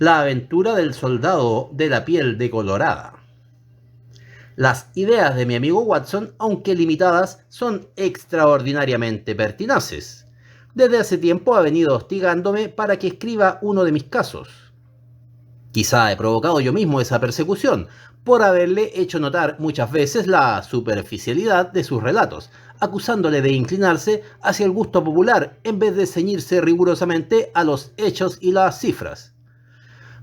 La aventura del soldado de la piel decolorada. Las ideas de mi amigo Watson, aunque limitadas, son extraordinariamente pertinaces. Desde hace tiempo ha venido hostigándome para que escriba uno de mis casos. Quizá he provocado yo mismo esa persecución, por haberle hecho notar muchas veces la superficialidad de sus relatos, acusándole de inclinarse hacia el gusto popular en vez de ceñirse rigurosamente a los hechos y las cifras.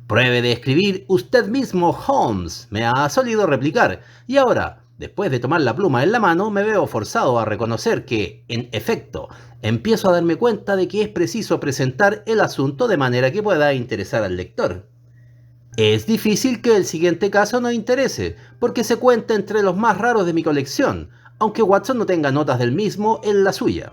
Pruebe de escribir usted mismo, Holmes, me ha solido replicar, y ahora, después de tomar la pluma en la mano, me veo forzado a reconocer que, en efecto, empiezo a darme cuenta de que es preciso presentar el asunto de manera que pueda interesar al lector. Es difícil que el siguiente caso no interese, porque se cuenta entre los más raros de mi colección, aunque Watson no tenga notas del mismo en la suya.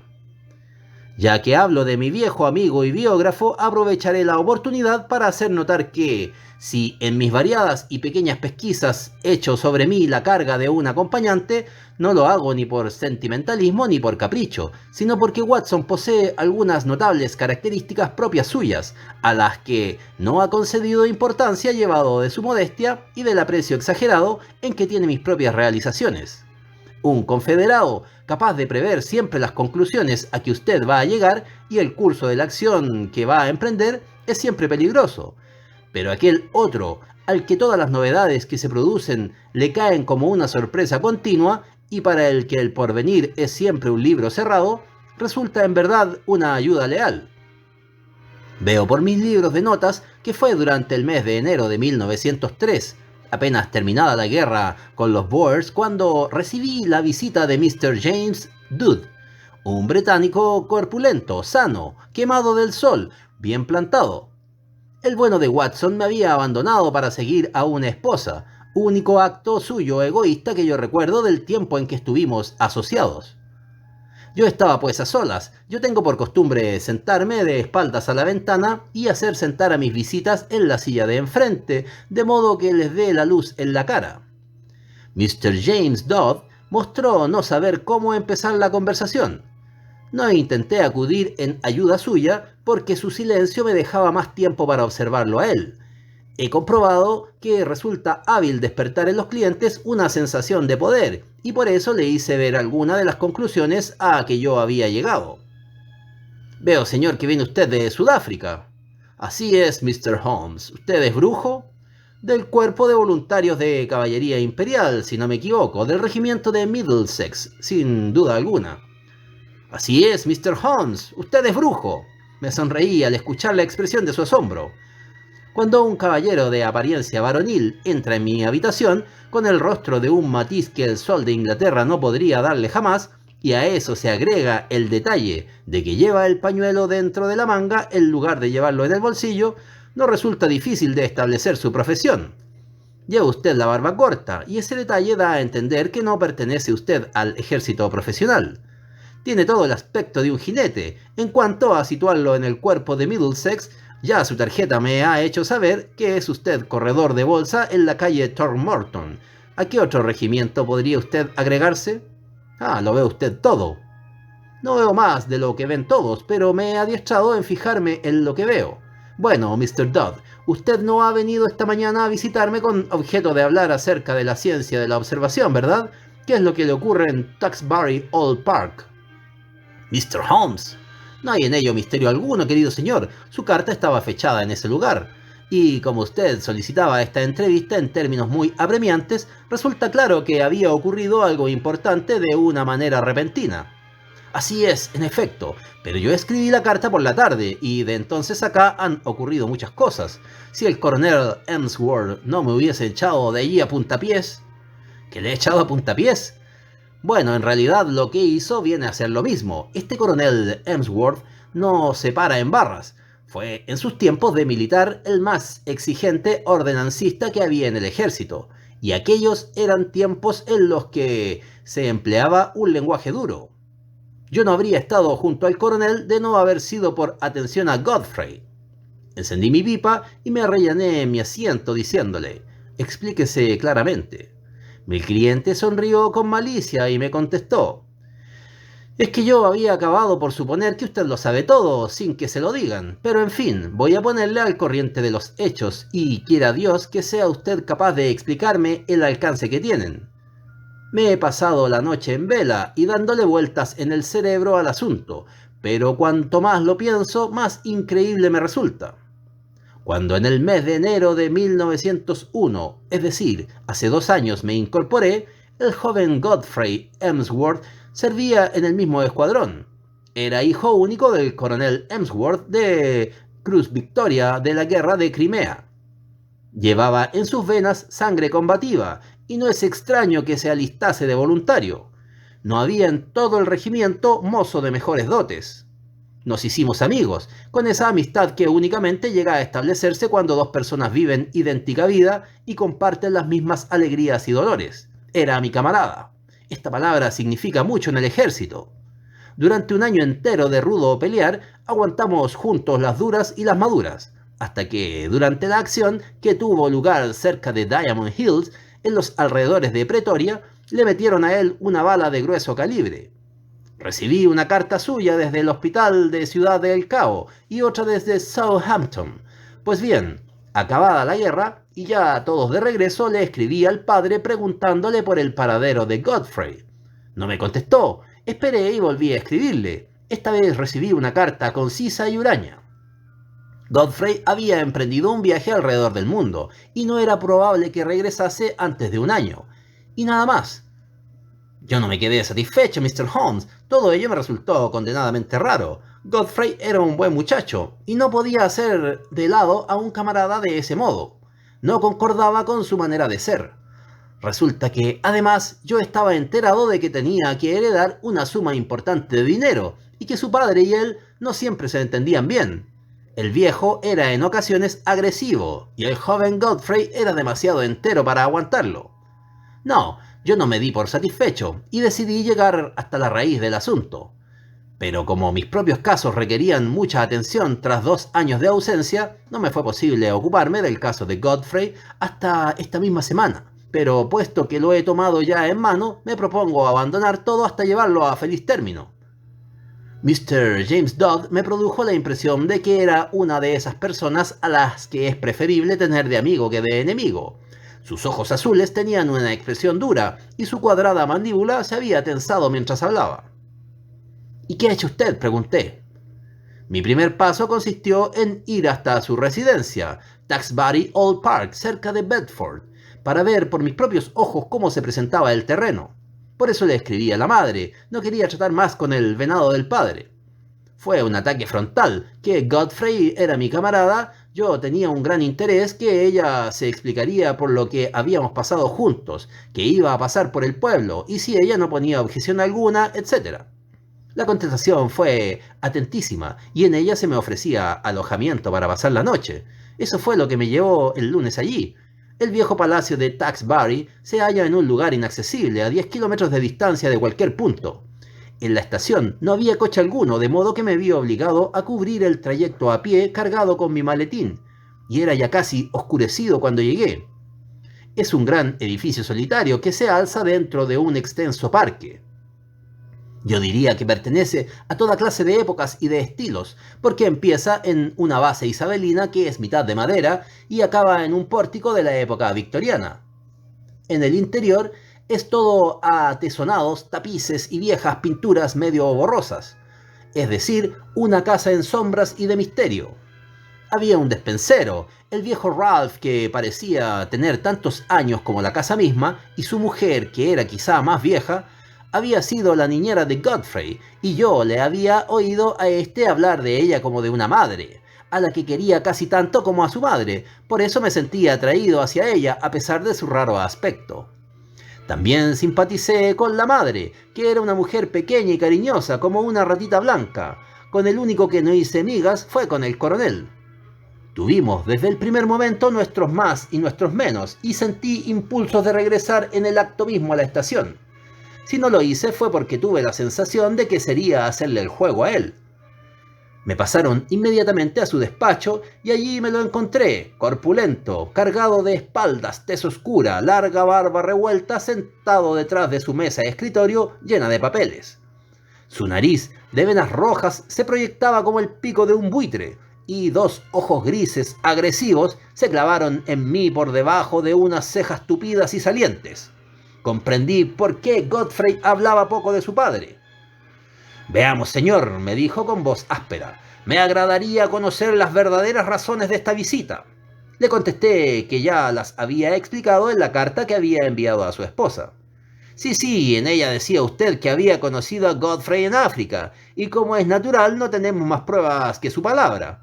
Ya que hablo de mi viejo amigo y biógrafo, aprovecharé la oportunidad para hacer notar que, si en mis variadas y pequeñas pesquisas echo sobre mí la carga de un acompañante, no lo hago ni por sentimentalismo ni por capricho, sino porque Watson posee algunas notables características propias suyas, a las que no ha concedido importancia llevado de su modestia y del aprecio exagerado en que tiene mis propias realizaciones. Un confederado capaz de prever siempre las conclusiones a que usted va a llegar y el curso de la acción que va a emprender es siempre peligroso. Pero aquel otro, al que todas las novedades que se producen le caen como una sorpresa continua y para el que el porvenir es siempre un libro cerrado, resulta en verdad una ayuda leal. Veo por mis libros de notas que fue durante el mes de enero de 1903, apenas terminada la guerra con los Boers, cuando recibí la visita de Mr. James Dood, un británico corpulento, sano, quemado del sol, bien plantado. El bueno de Watson me había abandonado para seguir a una esposa, único acto suyo egoísta que yo recuerdo del tiempo en que estuvimos asociados. Yo estaba pues a solas. Yo tengo por costumbre sentarme de espaldas a la ventana y hacer sentar a mis visitas en la silla de enfrente, de modo que les dé la luz en la cara. Mr. James Dodd mostró no saber cómo empezar la conversación. No intenté acudir en ayuda suya porque su silencio me dejaba más tiempo para observarlo a él. He comprobado que resulta hábil despertar en los clientes una sensación de poder, y por eso le hice ver alguna de las conclusiones a que yo había llegado. Veo, señor, que viene usted de Sudáfrica. Así es, Mr. Holmes. ¿Usted es brujo? Del cuerpo de voluntarios de caballería imperial, si no me equivoco, del regimiento de Middlesex, sin duda alguna. Así es, Mr. Holmes. Usted es brujo. Me sonreí al escuchar la expresión de su asombro. Cuando un caballero de apariencia varonil entra en mi habitación con el rostro de un matiz que el sol de Inglaterra no podría darle jamás, y a eso se agrega el detalle de que lleva el pañuelo dentro de la manga en lugar de llevarlo en el bolsillo, no resulta difícil de establecer su profesión. Lleva usted la barba corta, y ese detalle da a entender que no pertenece usted al ejército profesional. Tiene todo el aspecto de un jinete. En cuanto a situarlo en el cuerpo de Middlesex, ya su tarjeta me ha hecho saber que es usted corredor de bolsa en la calle Throckmorton. ¿A qué otro regimiento podría usted agregarse? Lo ve usted todo. No veo más de lo que ven todos, pero me he adiestrado en fijarme en lo que veo. Bueno, Mr. Dodd, usted no ha venido esta mañana a visitarme con objeto de hablar acerca de la ciencia de la observación, ¿verdad? ¿Qué es lo que le ocurre en Tewkesbury Old Park? Mr. Holmes, no hay en ello misterio alguno, querido señor. Su carta estaba fechada en ese lugar. Y como usted solicitaba esta entrevista en términos muy apremiantes, resulta claro que había ocurrido algo importante de una manera repentina. Así es, en efecto, pero yo escribí la carta por la tarde y de entonces acá han ocurrido muchas cosas. Si el coronel Emsworth no me hubiese echado de allí a puntapiés... ¿Que le he echado a puntapiés? Bueno, en realidad lo que hizo viene a ser lo mismo. Este coronel Emsworth no se para en barras. Fue en sus tiempos de militar el más exigente ordenancista que había en el ejército. Y aquellos eran tiempos en los que se empleaba un lenguaje duro. Yo no habría estado junto al coronel de no haber sido por atención a Godfrey. Encendí mi pipa y me arrellané en mi asiento diciéndole: explíquese claramente. Mi cliente sonrió con malicia y me contestó: Es que yo había acabado por suponer que usted lo sabe todo, sin que se lo digan, pero en fin, voy a ponerle al corriente de los hechos, y quiera Dios que sea usted capaz de explicarme el alcance que tienen. Me he pasado la noche en vela y dándole vueltas en el cerebro al asunto, pero cuanto más lo pienso, más increíble me resulta. Cuando en el mes de enero de 1901, es decir, hace 2 años me incorporé, el joven Godfrey Emsworth servía en el mismo escuadrón. Era hijo único del coronel Emsworth de Cruz Victoria de la Guerra de Crimea. Llevaba en sus venas sangre combativa, y no es extraño que se alistase de voluntario. No había en todo el regimiento mozo de mejores dotes. Nos hicimos amigos, con esa amistad que únicamente llega a establecerse cuando dos personas viven idéntica vida y comparten las mismas alegrías y dolores. Era mi camarada. Esta palabra significa mucho en el ejército. Durante un año entero de rudo pelear, aguantamos juntos las duras y las maduras, hasta que, durante la acción que tuvo lugar cerca de Diamond Hills, en los alrededores de Pretoria, le metieron a él una bala de grueso calibre. Recibí una carta suya desde el hospital de Ciudad del Cabo y otra desde Southampton. Pues bien, acabada la guerra y ya todos de regreso, le escribí al padre preguntándole por el paradero de Godfrey. No me contestó. Esperé y volví a escribirle. Esta vez recibí una carta concisa y huraña. Godfrey había emprendido un viaje alrededor del mundo y no era probable que regresase antes de un año. Y nada más. Yo no me quedé satisfecho, Mr. Holmes. Todo ello me resultó condenadamente raro. Godfrey era un buen muchacho, y no podía hacer de lado a un camarada de ese modo. No concordaba con su manera de ser. Resulta que, además, yo estaba enterado de que tenía que heredar una suma importante de dinero, y que su padre y él no siempre se entendían bien. El viejo era en ocasiones agresivo, y el joven Godfrey era demasiado entero para aguantarlo. No, yo no me di por satisfecho y decidí llegar hasta la raíz del asunto. Pero como mis propios casos requerían mucha atención tras 2 años de ausencia, no me fue posible ocuparme del caso de Godfrey hasta esta misma semana. Pero puesto que lo he tomado ya en mano, me propongo abandonar todo hasta llevarlo a feliz término. Mr. James Dodd me produjo la impresión de que era una de esas personas a las que es preferible tener de amigo que de enemigo. Sus ojos azules tenían una expresión dura y su cuadrada mandíbula se había tensado mientras hablaba. ¿Y qué ha hecho usted?, pregunté. Mi primer paso consistió en ir hasta su residencia, Taxbury Old Park, cerca de Bedford, para ver por mis propios ojos cómo se presentaba el terreno. Por eso le escribí a la madre, no quería tratar más con el venado del padre. Fue un ataque frontal, que Godfrey era mi camarada, yo tenía un gran interés que ella se explicaría por lo que habíamos pasado juntos, que iba a pasar por el pueblo, y si ella no ponía objeción alguna, etc. La contestación fue atentísima, y en ella se me ofrecía alojamiento para pasar la noche. Eso fue lo que me llevó el lunes allí. El viejo palacio de Taxbury se halla en un lugar inaccesible, a 10 kilómetros de distancia de cualquier punto. En la estación no había coche alguno, de modo que me vi obligado a cubrir el trayecto a pie cargado con mi maletín, y era ya casi oscurecido cuando llegué. Es un gran edificio solitario que se alza dentro de un extenso parque. Yo diría que pertenece a toda clase de épocas y de estilos, porque empieza en una base isabelina que es mitad de madera y acaba en un pórtico de la época victoriana. En el interior es todo a tesonados, tapices y viejas pinturas medio borrosas, es decir, una casa en sombras y de misterio. Había un despensero, el viejo Ralph, que parecía tener tantos años como la casa misma, y su mujer, que era quizá más vieja, había sido la niñera de Godfrey, y yo le había oído a este hablar de ella como de una madre, a la que quería casi tanto como a su madre, por eso me sentía atraído hacia ella a pesar de su raro aspecto. También simpaticé con la madre, que era una mujer pequeña y cariñosa como una ratita blanca. Con el único que no hice migas fue con el coronel. Tuvimos desde el primer momento nuestros más y nuestros menos, y sentí impulsos de regresar en el acto mismo a la estación. Si no lo hice fue porque tuve la sensación de que sería hacerle el juego a él. Me pasaron inmediatamente a su despacho y allí me lo encontré, corpulento, cargado de espaldas, tez oscura, larga barba revuelta, sentado detrás de su mesa de escritorio llena de papeles. Su nariz, de venas rojas, se proyectaba como el pico de un buitre, y dos ojos grises agresivos se clavaron en mí por debajo de unas cejas tupidas y salientes. Comprendí por qué Godfrey hablaba poco de su padre. «Veamos, señor», me dijo con voz áspera, «me agradaría conocer las verdaderas razones de esta visita». Le contesté que ya las había explicado en la carta que había enviado a su esposa. Sí, en ella decía usted que había conocido a Godfrey en África, y como es natural no tenemos más pruebas que su palabra.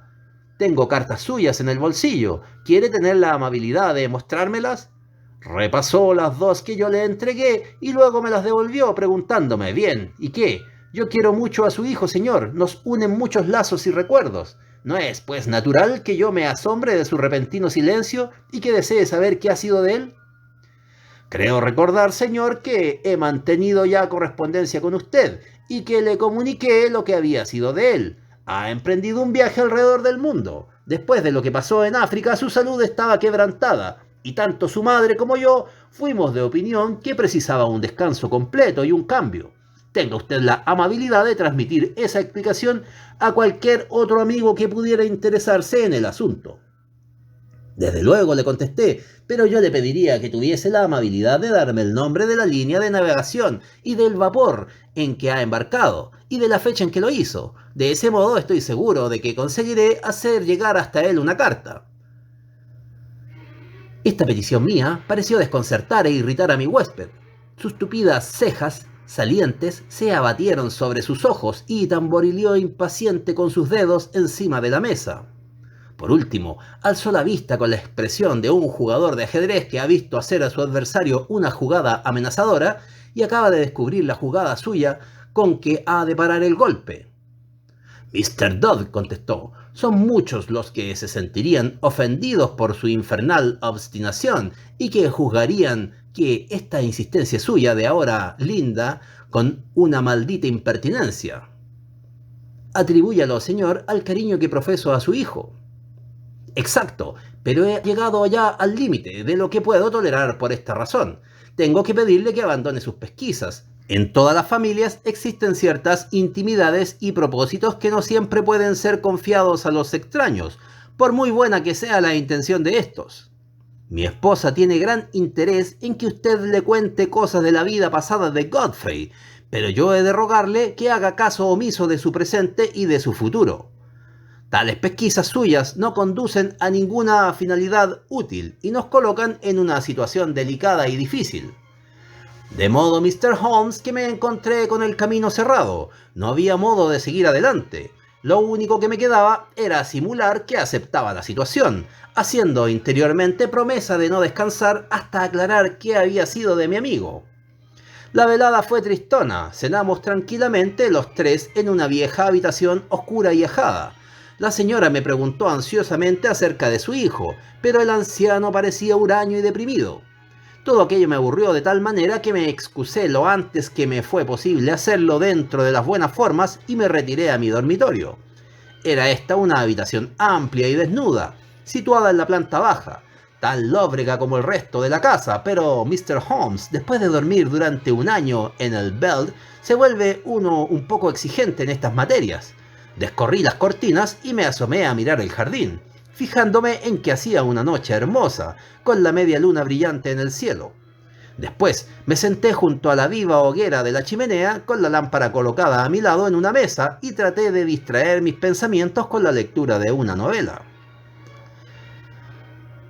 Tengo cartas suyas en el bolsillo. ¿Quiere tener la amabilidad de mostrármelas? Repasó las dos que yo le entregué y luego me las devolvió preguntándome, bien, ¿y qué? Yo quiero mucho a su hijo, señor. Nos unen muchos lazos y recuerdos. ¿No es, pues, natural que yo me asombre de su repentino silencio y que desee saber qué ha sido de él? Creo recordar, señor, que he mantenido ya correspondencia con usted y que le comuniqué lo que había sido de él. Ha emprendido un viaje alrededor del mundo. Después de lo que pasó en África, su salud estaba quebrantada, y tanto su madre como yo fuimos de opinión que precisaba un descanso completo y un cambio. Tenga usted la amabilidad de transmitir esa explicación a cualquier otro amigo que pudiera interesarse en el asunto. Desde luego, le contesté, pero yo le pediría que tuviese la amabilidad de darme el nombre de la línea de navegación y del vapor en que ha embarcado y de la fecha en que lo hizo. De ese modo estoy seguro de que conseguiré hacer llegar hasta él una carta. Esta petición mía pareció desconcertar e irritar a mi huésped. Sus tupidas cejas salientes se abatieron sobre sus ojos y tamborileó impaciente con sus dedos encima de la mesa. Por último, alzó la vista con la expresión de un jugador de ajedrez que ha visto hacer a su adversario una jugada amenazadora y acaba de descubrir la jugada suya con que ha de parar el golpe. Mr. Dodd, contestó, son muchos los que se sentirían ofendidos por su infernal obstinación y que juzgarían que esta insistencia suya de ahora linda con una maldita impertinencia. Atribúyalo, señor, al cariño que profeso a su hijo. Exacto, pero he llegado ya al límite de lo que puedo tolerar por esta razón. Tengo que pedirle que abandone sus pesquisas. En todas las familias existen ciertas intimidades y propósitos que no siempre pueden ser confiados a los extraños, por muy buena que sea la intención de estos. Mi esposa tiene gran interés en que usted le cuente cosas de la vida pasada de Godfrey, pero yo he de rogarle que haga caso omiso de su presente y de su futuro. Tales pesquisas suyas no conducen a ninguna finalidad útil y nos colocan en una situación delicada y difícil. De modo, Mr. Holmes, que me encontré con el camino cerrado. No había modo de seguir adelante. Lo único que me quedaba era simular que aceptaba la situación, haciendo interiormente promesa de no descansar hasta aclarar qué había sido de mi amigo. La velada fue tristona. Cenamos tranquilamente los tres en una vieja habitación oscura y ajada. La señora me preguntó ansiosamente acerca de su hijo, pero el anciano parecía huraño y deprimido. Todo aquello me aburrió de tal manera que me excusé lo antes que me fue posible hacerlo dentro de las buenas formas y me retiré a mi dormitorio. Era esta una habitación amplia y desnuda, situada en la planta baja, tan lóbrega como el resto de la casa, pero Mr. Holmes, después de dormir durante un año en el Belt, se vuelve uno un poco exigente en estas materias. Descorrí las cortinas y me asomé a mirar el jardín, fijándome en que hacía una noche hermosa, con la media luna brillante en el cielo. Después me senté junto a la viva hoguera de la chimenea, con la lámpara colocada a mi lado en una mesa, y traté de distraer mis pensamientos con la lectura de una novela.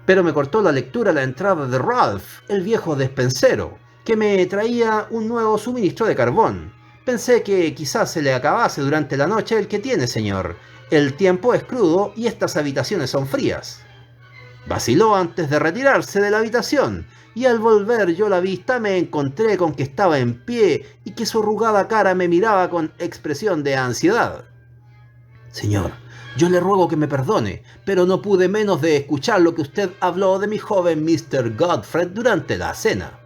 Pero me cortó la lectura la entrada de Ralph, el viejo despensero, que me traía un nuevo suministro de carbón. Pensé que quizás se le acabase durante la noche el que tiene, señor. El tiempo es crudo y estas habitaciones son frías. Vaciló antes de retirarse de la habitación, y al volver yo la vista me encontré con que estaba en pie y que su arrugada cara me miraba con expresión de ansiedad. Señor, yo le ruego que me perdone, pero no pude menos de escuchar lo que usted habló de mi joven Mr. Godfrey durante la cena.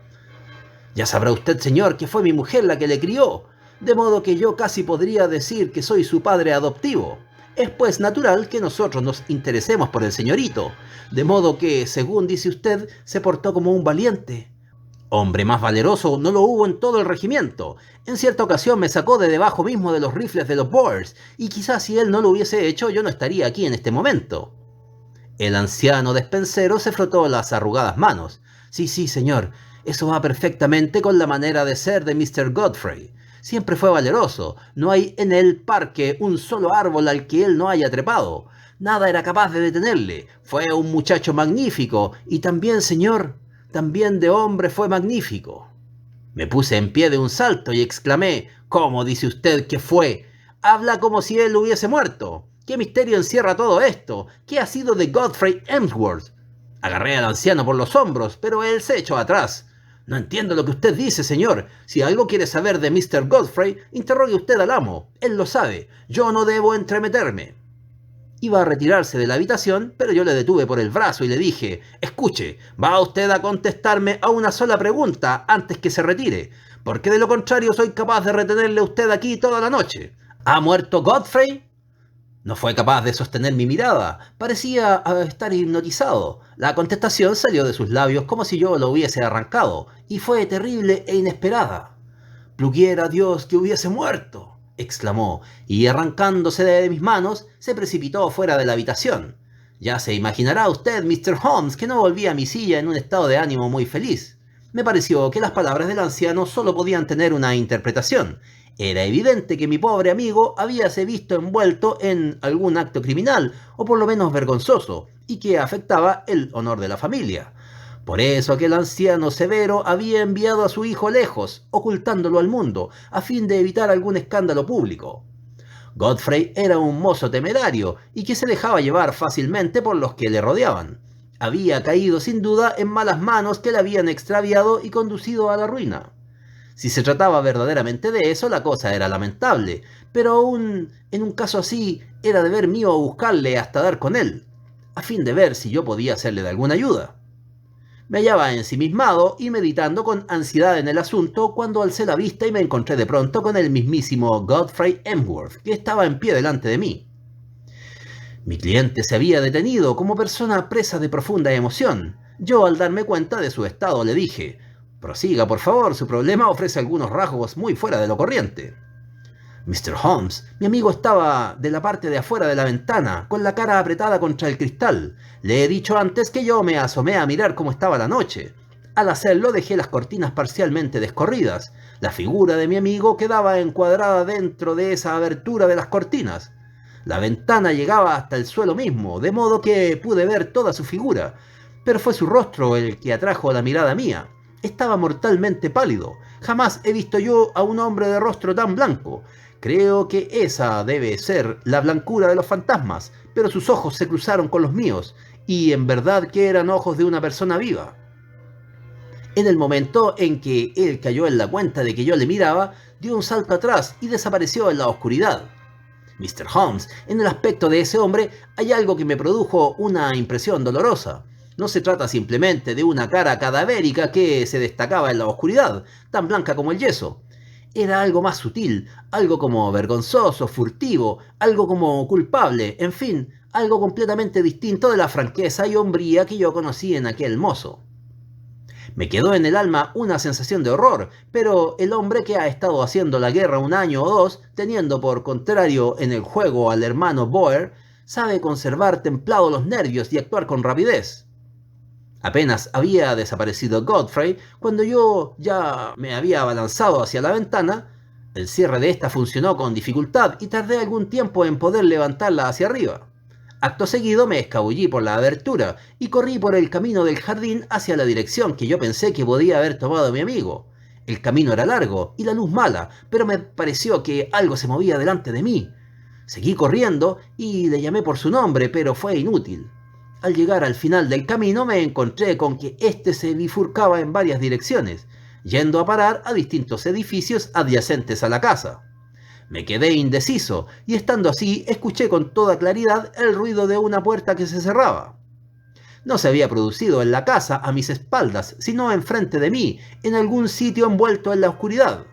Ya sabrá usted, señor, que fue mi mujer la que le crió, de modo que yo casi podría decir que soy su padre adoptivo. Es pues natural que nosotros nos interesemos por el señorito, de modo que, según dice usted, se portó como un valiente. Hombre más valeroso no lo hubo en todo el regimiento. En cierta ocasión me sacó de debajo mismo de los rifles de los Boers, y quizás si él no lo hubiese hecho yo no estaría aquí en este momento. El anciano despensero se frotó las arrugadas manos. Sí, señor, eso va perfectamente con la manera de ser de Mr. Godfrey. Siempre fue valeroso. No hay en el parque un solo árbol al que él no haya trepado. Nada era capaz de detenerle. Fue un muchacho magnífico. Y también, señor, también de hombre fue magnífico. Me puse en pie de un salto y exclamé: ¿Cómo dice usted que fue? Habla como si él hubiese muerto. ¿Qué misterio encierra todo esto? ¿Qué ha sido de Godfrey Emsworth? Agarré al anciano por los hombros, pero él se echó atrás. No entiendo lo que usted dice, señor. Si algo quiere saber de Mr. Godfrey, interrogue usted al amo. Él lo sabe. Yo no debo entremeterme. Iba a retirarse de la habitación, pero yo le detuve por el brazo y le dije: escuche, va usted a contestarme a una sola pregunta antes que se retire, porque de lo contrario soy capaz de retenerle a usted aquí toda la noche. ¿Ha muerto Godfrey? No fue capaz de sostener mi mirada. Parecía estar hipnotizado. La contestación salió de sus labios como si yo lo hubiese arrancado, y fue terrible e inesperada. «Pluguiera Dios que hubiese muerto», exclamó, y arrancándose de mis manos, se precipitó fuera de la habitación. Ya se imaginará usted, Mr. Holmes, que no volví a mi silla en un estado de ánimo muy feliz. Me pareció que las palabras del anciano solo podían tener una interpretación. Era evidente que mi pobre amigo habíase visto envuelto en algún acto criminal, o por lo menos vergonzoso, y que afectaba el honor de la familia. Por eso aquel anciano severo había enviado a su hijo lejos, ocultándolo al mundo, a fin de evitar algún escándalo público. Godfrey era un mozo temerario, y que se dejaba llevar fácilmente por los que le rodeaban. Había caído sin duda en malas manos que le habían extraviado y conducido a la ruina. Si se trataba verdaderamente de eso, la cosa era lamentable, pero aún en un caso así era deber mío buscarle hasta dar con él, a fin de ver si yo podía hacerle de alguna ayuda. Me hallaba ensimismado y meditando con ansiedad en el asunto cuando alcé la vista y me encontré de pronto con el mismísimo Godfrey Emsworth, que estaba en pie delante de mí. Mi cliente se había detenido como persona presa de profunda emoción. Yo, al darme cuenta de su estado, le dije: «Prosiga, por favor, su problema ofrece algunos rasgos muy fuera de lo corriente». «Mr. Holmes, mi amigo estaba de la parte de afuera de la ventana, con la cara apretada contra el cristal. Le he dicho antes que yo me asomé a mirar cómo estaba la noche. Al hacerlo dejé las cortinas parcialmente descorridas. La figura de mi amigo quedaba encuadrada dentro de esa abertura de las cortinas. La ventana llegaba hasta el suelo mismo, de modo que pude ver toda su figura, pero fue su rostro el que atrajo la mirada mía. Estaba mortalmente pálido. Jamás he visto yo a un hombre de rostro tan blanco. Creo que esa debe ser la blancura de los fantasmas, pero sus ojos se cruzaron con los míos, y en verdad que eran ojos de una persona viva. En el momento en que él cayó en la cuenta de que yo le miraba, dio un salto atrás y desapareció en la oscuridad. Mr. Holmes, en el aspecto de ese hombre hay algo que me produjo una impresión dolorosa. No se trata simplemente de una cara cadavérica que se destacaba en la oscuridad, tan blanca como el yeso. Era algo más sutil, algo como vergonzoso, furtivo, algo como culpable, en fin, algo completamente distinto de la franqueza y hombría que yo conocí en aquel mozo. Me quedó en el alma una sensación de horror, pero el hombre que ha estado haciendo la guerra un año o dos, teniendo por contrario en el juego al hermano Boer, sabe conservar templados los nervios y actuar con rapidez. Apenas había desaparecido Godfrey, cuando yo ya me había abalanzado hacia la ventana, el cierre de esta funcionó con dificultad y tardé algún tiempo en poder levantarla hacia arriba. Acto seguido me escabullí por la abertura y corrí por el camino del jardín hacia la dirección que yo pensé que podía haber tomado mi amigo. El camino era largo y la luz mala, pero me pareció que algo se movía delante de mí. Seguí corriendo y le llamé por su nombre, pero fue inútil. Al llegar al final del camino me encontré con que éste se bifurcaba en varias direcciones, yendo a parar a distintos edificios adyacentes a la casa. Me quedé indeciso, y estando así, escuché con toda claridad el ruido de una puerta que se cerraba. No se había producido en la casa a mis espaldas, sino enfrente de mí, en algún sitio envuelto en la oscuridad.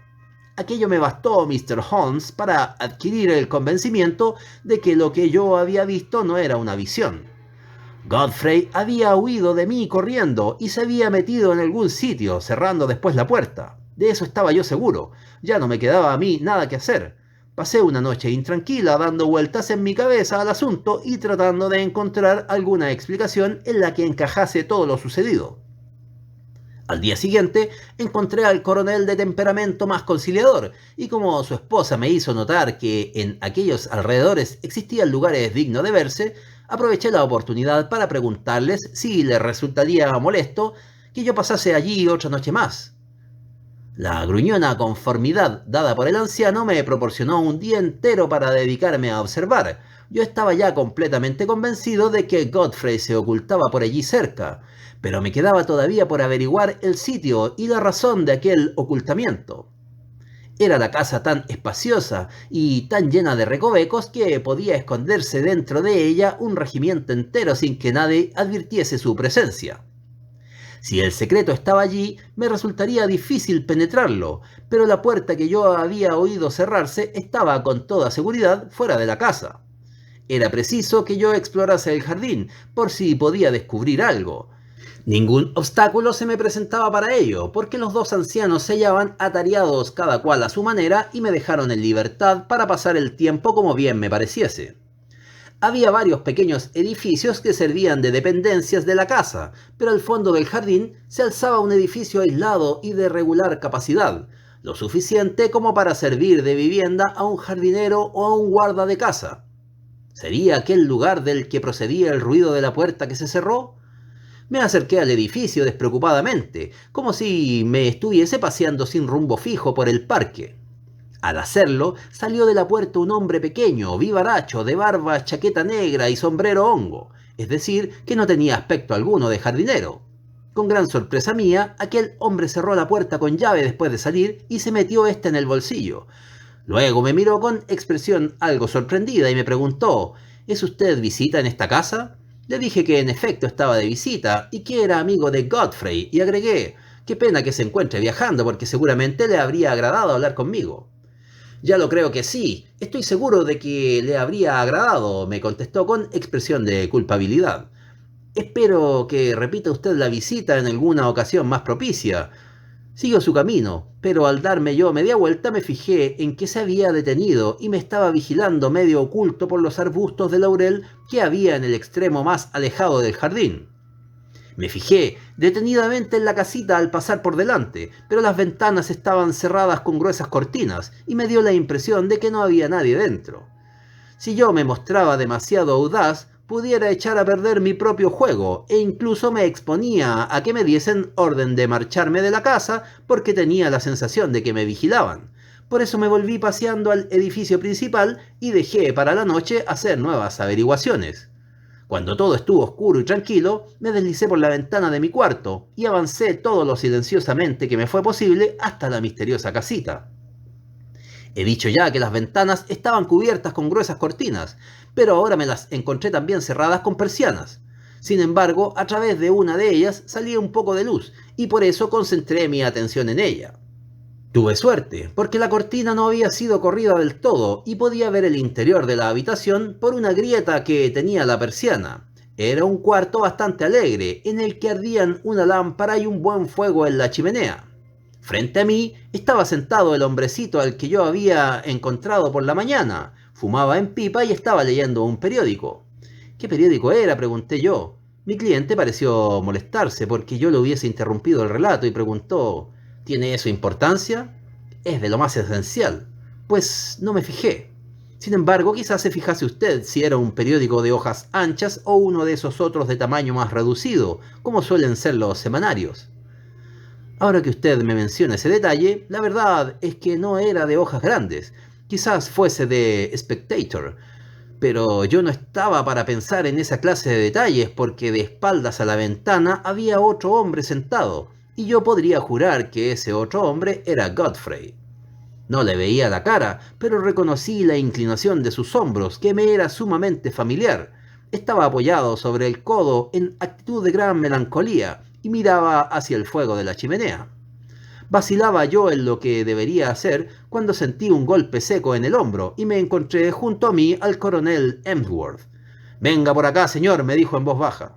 Aquello me bastó, Mr. Holmes, para adquirir el convencimiento de que lo que yo había visto no era una visión. Godfrey había huido de mí corriendo y se había metido en algún sitio, cerrando después la puerta. De eso estaba yo seguro. Ya no me quedaba a mí nada que hacer. Pasé una noche intranquila dando vueltas en mi cabeza al asunto y tratando de encontrar alguna explicación en la que encajase todo lo sucedido. Al día siguiente encontré al coronel de temperamento más conciliador, y como su esposa me hizo notar que en aquellos alrededores existían lugares dignos de verse, aproveché la oportunidad para preguntarles si les resultaría molesto que yo pasase allí otra noche más. La gruñona conformidad dada por el anciano me proporcionó un día entero para dedicarme a observar. Yo estaba ya completamente convencido de que Godfrey se ocultaba por allí cerca, pero me quedaba todavía por averiguar el sitio y la razón de aquel ocultamiento. Era la casa tan espaciosa y tan llena de recovecos que podía esconderse dentro de ella un regimiento entero sin que nadie advirtiese su presencia. Si el secreto estaba allí, me resultaría difícil penetrarlo, pero la puerta que yo había oído cerrarse estaba con toda seguridad fuera de la casa. Era preciso que yo explorase el jardín, por si podía descubrir algo. Ningún obstáculo se me presentaba para ello, porque los dos ancianos se hallaban atareados cada cual a su manera y me dejaron en libertad para pasar el tiempo como bien me pareciese. Había varios pequeños edificios que servían de dependencias de la casa, pero al fondo del jardín se alzaba un edificio aislado y de regular capacidad, lo suficiente como para servir de vivienda a un jardinero o a un guarda de casa. ¿Sería aquel lugar del que procedía el ruido de la puerta que se cerró? Me acerqué al edificio despreocupadamente, como si me estuviese paseando sin rumbo fijo por el parque. Al hacerlo, salió de la puerta un hombre pequeño, vivaracho, de barba, chaqueta negra y sombrero hongo, es decir, que no tenía aspecto alguno de jardinero. Con gran sorpresa mía, aquel hombre cerró la puerta con llave después de salir y se metió ésta en el bolsillo. Luego me miró con expresión algo sorprendida y me preguntó: ¿Es usted visita en esta casa? Le dije que en efecto estaba de visita y que era amigo de Godfrey, y agregué: qué pena que se encuentre viajando, porque seguramente le habría agradado hablar conmigo. Ya lo creo que sí, estoy seguro de que le habría agradado, me contestó con expresión de culpabilidad. Espero que repita usted la visita en alguna ocasión más propicia. Siguió su camino, pero al darme yo media vuelta me fijé en que se había detenido y me estaba vigilando medio oculto por los arbustos de laurel que había en el extremo más alejado del jardín. Me fijé detenidamente en la casita al pasar por delante, pero las ventanas estaban cerradas con gruesas cortinas y me dio la impresión de que no había nadie dentro. Si yo me mostraba demasiado audaz, pudiera echar a perder mi propio juego e incluso me exponía a que me diesen orden de marcharme de la casa porque tenía la sensación de que me vigilaban. Por eso me volví paseando al edificio principal y dejé para la noche hacer nuevas averiguaciones. Cuando todo estuvo oscuro y tranquilo, me deslicé por la ventana de mi cuarto y avancé todo lo silenciosamente que me fue posible hasta la misteriosa casita. He dicho ya que las ventanas estaban cubiertas con gruesas cortinas, pero ahora me las encontré también cerradas con persianas. Sin embargo, a través de una de ellas salía un poco de luz, y por eso concentré mi atención en ella. Tuve suerte, porque la cortina no había sido corrida del todo y podía ver el interior de la habitación por una grieta que tenía la persiana. Era un cuarto bastante alegre, en el que ardían una lámpara y un buen fuego en la chimenea. Frente a mí estaba sentado el hombrecito al que yo había encontrado por la mañana. Fumaba en pipa y estaba leyendo un periódico. ¿Qué periódico era?, pregunté yo. Mi cliente pareció molestarse porque yo le hubiese interrumpido el relato y preguntó: ¿tiene eso importancia? Es de lo más esencial. Pues no me fijé. Sin embargo, quizás se fijase usted si era un periódico de hojas anchas o uno de esos otros de tamaño más reducido, como suelen ser los semanarios. Ahora que usted me menciona ese detalle, la verdad es que no era de hojas grandes. Quizás fuese de Spectator. Pero yo no estaba para pensar en esa clase de detalles, porque de espaldas a la ventana había otro hombre sentado, y yo podría jurar que ese otro hombre era Godfrey. No le veía la cara, pero reconocí la inclinación de sus hombros, que me era sumamente familiar. Estaba apoyado sobre el codo en actitud de gran melancolía y miraba hacia el fuego de la chimenea. Vacilaba yo en lo que debería hacer cuando sentí un golpe seco en el hombro y me encontré junto a mí al coronel Emsworth. «Venga por acá, señor», me dijo en voz baja.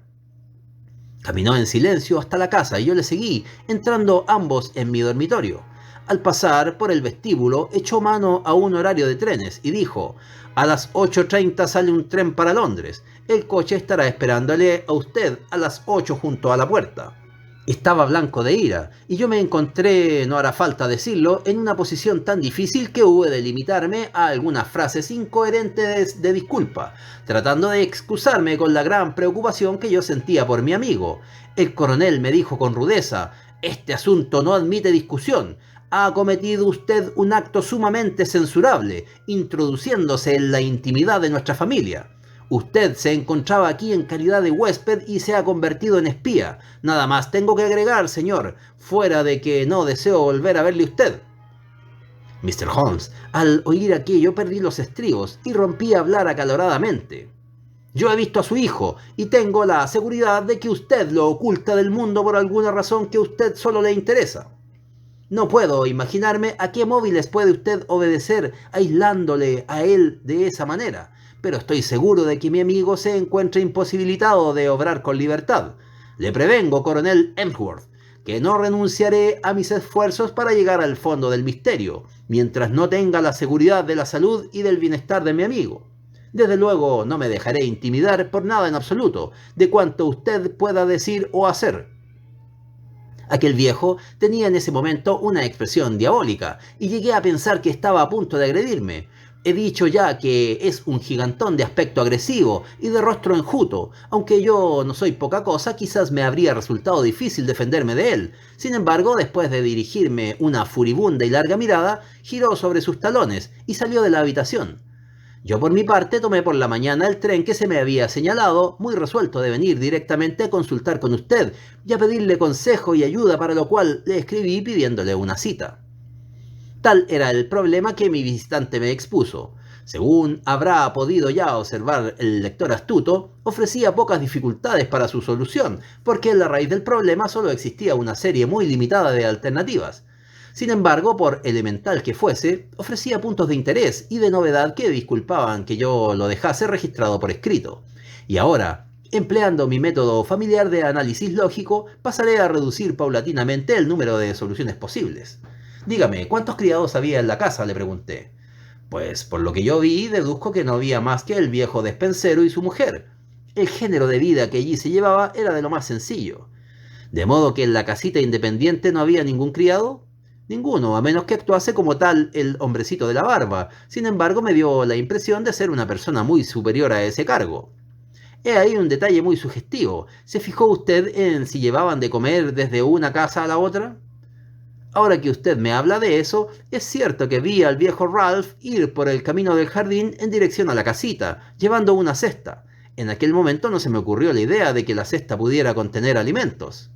Caminó en silencio hasta la casa y yo le seguí, entrando ambos en mi dormitorio. Al pasar por el vestíbulo, echó mano a un horario de trenes y dijo: «A las 8:30 sale un tren para Londres. El coche estará esperándole a usted a las 8 junto a la puerta». Estaba blanco de ira, y yo me encontré, no hará falta decirlo, en una posición tan difícil que hube de limitarme a algunas frases incoherentes de disculpa, tratando de excusarme con la gran preocupación que yo sentía por mi amigo. El coronel me dijo con rudeza: «Este asunto no admite discusión. Ha cometido usted un acto sumamente censurable, introduciéndose en la intimidad de nuestra familia. Usted se encontraba aquí en calidad de huésped y se ha convertido en espía. Nada más tengo que agregar, señor, fuera de que no deseo volver a verle usted». Mr. Holmes, al oír aquello, perdí los estribos y rompí a hablar acaloradamente. «Yo he visto a su hijo y tengo la seguridad de que usted lo oculta del mundo por alguna razón que a usted solo le interesa. No puedo imaginarme a qué móviles puede usted obedecer aislándole a él de esa manera, pero estoy seguro de que mi amigo se encuentra imposibilitado de obrar con libertad. Le prevengo, coronel Emsworth, que no renunciaré a mis esfuerzos para llegar al fondo del misterio, mientras no tenga la seguridad de la salud y del bienestar de mi amigo. Desde luego no me dejaré intimidar por nada en absoluto de cuanto usted pueda decir o hacer». Aquel viejo tenía en ese momento una expresión diabólica, y llegué a pensar que estaba a punto de agredirme. He dicho ya que es un gigantón de aspecto agresivo y de rostro enjuto. Aunque yo no soy poca cosa, quizás me habría resultado difícil defenderme de él. Sin embargo, después de dirigirme una furibunda y larga mirada, giró sobre sus talones y salió de la habitación. Yo por mi parte tomé por la mañana el tren que se me había señalado, muy resuelto de venir directamente a consultar con usted y a pedirle consejo y ayuda, para lo cual le escribí pidiéndole una cita. Tal era el problema que mi visitante me expuso. Según habrá podido ya observar el lector astuto, ofrecía pocas dificultades para su solución, porque en la raíz del problema solo existía una serie muy limitada de alternativas. Sin embargo, por elemental que fuese, ofrecía puntos de interés y de novedad que disculpaban que yo lo dejase registrado por escrito. Y ahora, empleando mi método familiar de análisis lógico, pasaré a reducir paulatinamente el número de soluciones posibles. «Dígame, ¿cuántos criados había en la casa?», le pregunté. «Pues por lo que yo vi, deduzco que no había más que el viejo despensero y su mujer. El género de vida que allí se llevaba era de lo más sencillo». «¿De modo que en la casita independiente no había ningún criado?». «Ninguno, a menos que actuase como tal el hombrecito de la barba. Sin embargo, me dio la impresión de ser una persona muy superior a ese cargo». «He ahí un detalle muy sugestivo. ¿Se fijó usted en si llevaban de comer desde una casa a la otra?». «Ahora que usted me habla de eso, es cierto que vi al viejo Ralph ir por el camino del jardín en dirección a la casita, llevando una cesta. En aquel momento no se me ocurrió la idea de que la cesta pudiera contener alimentos».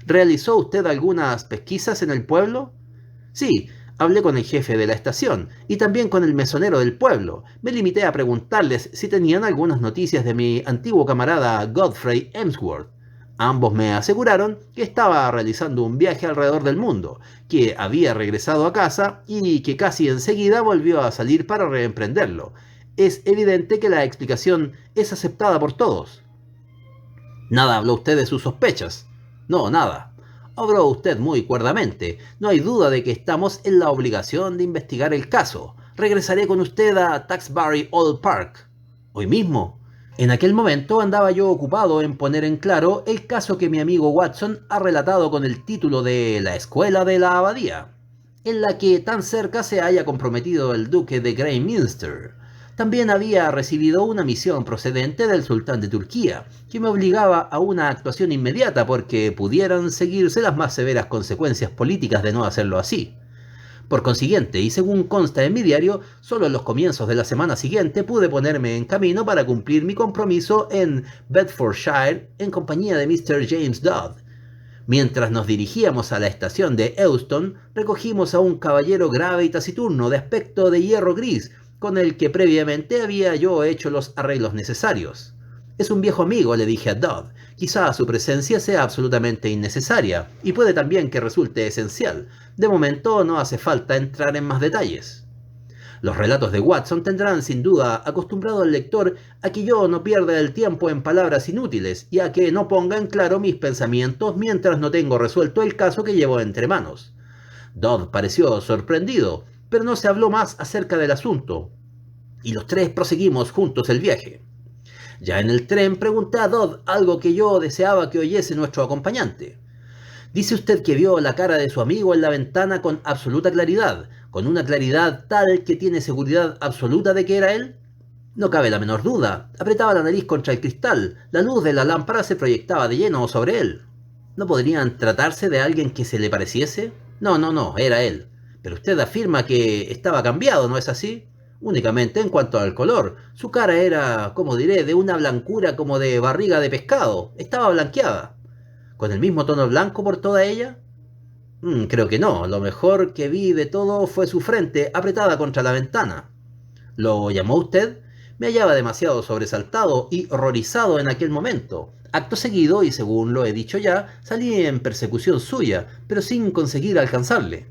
«¿Realizó usted algunas pesquisas en el pueblo?». «Sí, hablé con el jefe de la estación y también con el mesonero del pueblo. Me limité a preguntarles si tenían algunas noticias de mi antiguo camarada Godfrey Emsworth. Ambos me aseguraron que estaba realizando un viaje alrededor del mundo, que había regresado a casa y que casi enseguida volvió a salir para reemprenderlo. Es evidente que la explicación es aceptada por todos». «¿Nada habló usted de sus sospechas?». «No, nada». «Obró usted muy cuerdamente. No hay duda de que estamos en la obligación de investigar el caso. Regresaré con usted a Taxbury Old Park». «¿Hoy mismo?». En aquel momento andaba yo ocupado en poner en claro el caso que mi amigo Watson ha relatado con el título de La escuela de la abadía, en la que tan cerca se haya comprometido el duque de Greyminster. También había recibido una misión procedente del sultán de Turquía, que me obligaba a una actuación inmediata porque pudieran seguirse las más severas consecuencias políticas de no hacerlo así. Por consiguiente, y según consta en mi diario, solo en los comienzos de la semana siguiente pude ponerme en camino para cumplir mi compromiso en Bedfordshire en compañía de Mr. James Dodd. Mientras nos dirigíamos a la estación de Euston, recogimos a un caballero grave y taciturno de aspecto de hierro gris, con el que previamente había yo hecho los arreglos necesarios. «Es un viejo amigo», le dije a Dodd. «Quizá su presencia sea absolutamente innecesaria, y puede también que resulte esencial. De momento no hace falta entrar en más detalles». Los relatos de Watson tendrán sin duda acostumbrado al lector a que yo no pierda el tiempo en palabras inútiles y a que no ponga en claro mis pensamientos mientras no tengo resuelto el caso que llevo entre manos. Dodd pareció sorprendido, pero no se habló más acerca del asunto, y los tres proseguimos juntos el viaje. Ya en el tren pregunté a Dodd algo que yo deseaba que oyese nuestro acompañante. Dice usted que vio la cara de su amigo en la ventana con absoluta claridad, con una claridad tal que tiene seguridad absoluta de que era él. No cabe la menor duda. Apretaba la nariz contra el cristal. La luz de la lámpara se proyectaba de lleno sobre él. ¿No podrían tratarse de alguien que se le pareciese? No, era él. Pero usted afirma que estaba cambiado, ¿no es así? Únicamente en cuanto al color. Su cara era, como diré, de una blancura como de barriga de pescado. Estaba blanqueada. ¿Con el mismo tono blanco por toda ella? Creo que no. Lo mejor que vi de todo fue su frente apretada contra la ventana. ¿Lo llamó usted? Me hallaba demasiado sobresaltado y horrorizado en aquel momento. Acto seguido, y según lo he dicho ya, salí en persecución suya, pero sin conseguir alcanzarle.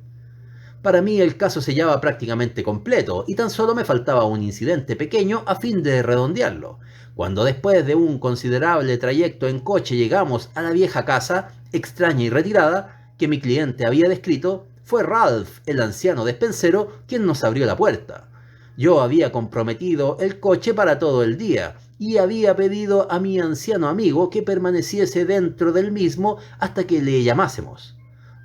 Para mí el caso se hallaba prácticamente completo, y tan solo me faltaba un incidente pequeño a fin de redondearlo. Cuando después de un considerable trayecto en coche llegamos a la vieja casa, extraña y retirada, que mi cliente había descrito, fue Ralph, el anciano despensero, quien nos abrió la puerta. Yo había comprometido el coche para todo el día y había pedido a mi anciano amigo que permaneciese dentro del mismo hasta que le llamásemos.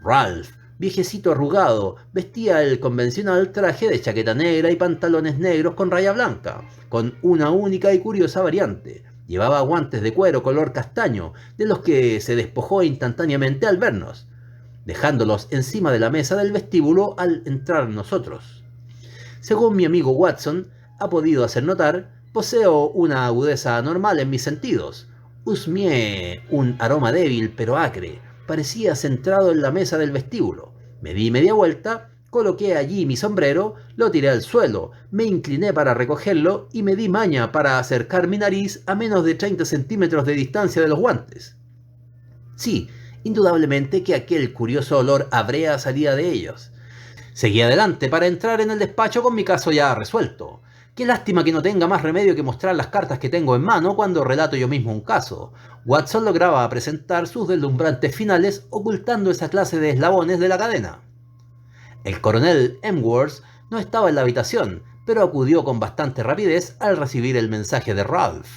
Ralph, viejecito arrugado, vestía el convencional traje de chaqueta negra y pantalones negros con raya blanca, con una única y curiosa variante. Llevaba guantes de cuero color castaño, de los que se despojó instantáneamente al vernos, dejándolos encima de la mesa del vestíbulo al entrar nosotros. Según mi amigo Watson ha podido hacer notar, poseo una agudeza anormal en mis sentidos. Husmeé un aroma débil pero acre. Parecía centrado en la mesa del vestíbulo. Me di media vuelta, coloqué allí mi sombrero, lo tiré al suelo, me incliné para recogerlo y me di maña para acercar mi nariz a menos de 30 centímetros de distancia de los guantes. Sí, indudablemente que aquel curioso olor a brea salía de ellos. Seguí adelante para entrar en el despacho con mi caso ya resuelto. Qué lástima que no tenga más remedio que mostrar las cartas que tengo en mano cuando relato yo mismo un caso. Watson lograba presentar sus deslumbrantes finales ocultando esa clase de eslabones de la cadena. El coronel Emsworth no estaba en la habitación, pero acudió con bastante rapidez al recibir el mensaje de Ralph.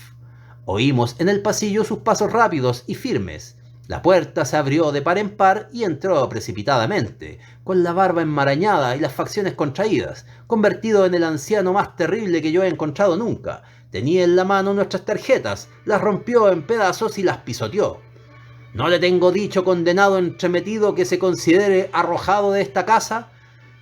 Oímos en el pasillo sus pasos rápidos y firmes. La puerta se abrió de par en par y entró precipitadamente, con la barba enmarañada y las facciones contraídas, convertido en el anciano más terrible que yo he encontrado nunca. Tenía en la mano nuestras tarjetas, las rompió en pedazos y las pisoteó. ¿No le tengo dicho, condenado entremetido, que se considere arrojado de esta casa?